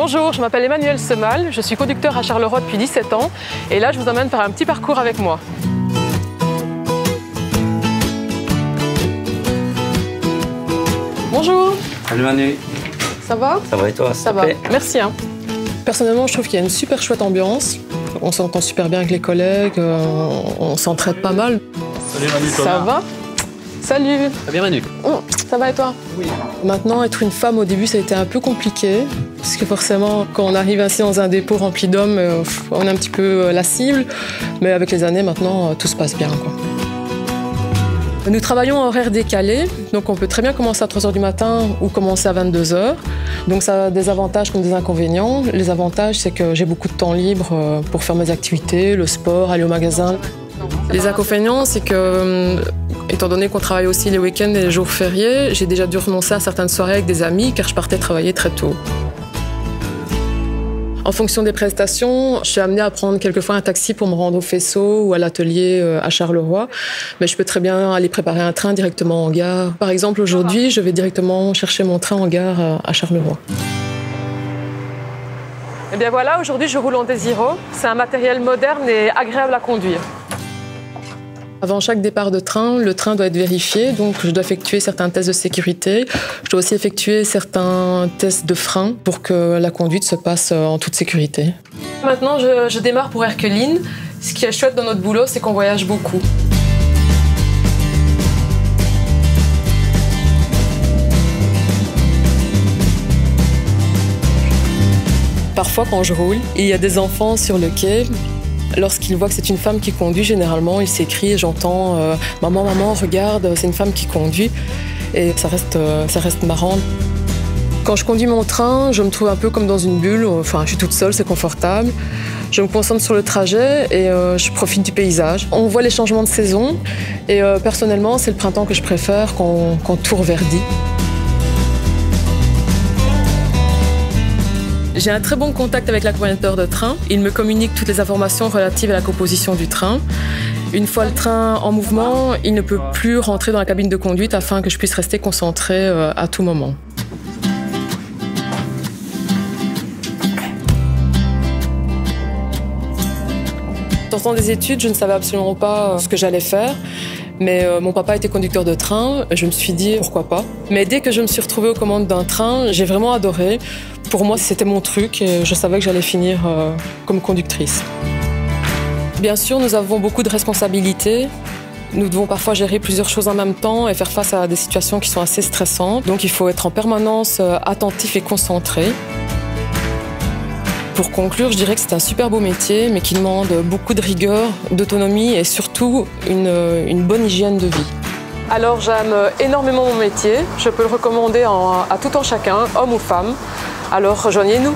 Bonjour, je m'appelle Emmanuel Semal, je suis conducteur à Charleroi depuis 17 ans et là je vous emmène faire un petit parcours avec moi. Bonjour. Salut Manu. Ça va? Ça va et toi? Ça va, merci. Personnellement, je trouve qu'il y a une super chouette ambiance. On s'entend super bien avec les collègues, on s'entraide pas mal. Salut Manu, ça va? Salut. Ça va bien Manu? Ça va et toi? Oui. Maintenant, être une femme au début, ça a été un peu compliqué. Parce que forcément, quand on arrive ainsi dans un dépôt rempli d'hommes, on est un petit peu la cible. Mais avec les années, maintenant, tout se passe bien, quoi. Nous travaillons en horaire décalé, donc on peut très bien commencer à 3 h du matin ou commencer à 22 h. Donc ça a des avantages comme des inconvénients. Les avantages, c'est que j'ai beaucoup de temps libre pour faire mes activités, le sport, aller au magasin. Les inconvénients, c'est que, étant donné qu'on travaille aussi les week-ends et les jours fériés, j'ai déjà dû renoncer à certaines soirées avec des amis car je partais travailler très tôt. En fonction des prestations, je suis amenée à prendre quelquefois un taxi pour me rendre au faisceau ou à l'atelier à Charleroi. Mais je peux très bien aller préparer un train directement en gare. Par exemple, aujourd'hui, je vais directement chercher mon train en gare à Charleroi. Et bien voilà, aujourd'hui, je roule en Desiro. C'est un matériel moderne et agréable à conduire. Avant chaque départ de train, le train doit être vérifié, donc je dois effectuer certains tests de sécurité. Je dois aussi effectuer certains tests de frein pour que la conduite se passe en toute sécurité. Maintenant, je démarre pour Erkeline. Ce qui est chouette dans notre boulot, c'est qu'on voyage beaucoup. Parfois, quand je roule, il y a des enfants sur le quai. Lorsqu'ils voient que c'est une femme qui conduit, généralement, ils s'écrient et j'entends « Maman, maman, regarde, c'est une femme qui conduit ». Et ça reste marrant. Quand je conduis mon train, je me trouve un peu comme dans une bulle. Enfin, je suis toute seule, c'est confortable. Je me concentre sur le trajet et je profite du paysage. On voit les changements de saison et personnellement, c'est le printemps que je préfère quand tout reverdit. J'ai un très bon contact avec l'accompagnateur de train. Il me communique toutes les informations relatives à la composition du train. Une fois le train en mouvement, il ne peut plus rentrer dans la cabine de conduite afin que je puisse rester concentrée à tout moment. En sortant des études, je ne savais absolument pas ce que j'allais faire. Mais mon papa était conducteur de train, je me suis dit pourquoi pas. Mais dès que je me suis retrouvée aux commandes d'un train, j'ai vraiment adoré. Pour moi, c'était mon truc et je savais que j'allais finir comme conductrice. Bien sûr, nous avons beaucoup de responsabilités. Nous devons parfois gérer plusieurs choses en même temps et faire face à des situations qui sont assez stressantes. Donc il faut être en permanence attentif et concentré. Pour conclure, je dirais que c'est un super beau métier, mais qui demande beaucoup de rigueur, d'autonomie et surtout une bonne hygiène de vie. Alors j'aime énormément mon métier, je peux le recommander à tout un chacun, homme ou femme, alors rejoignez-nous.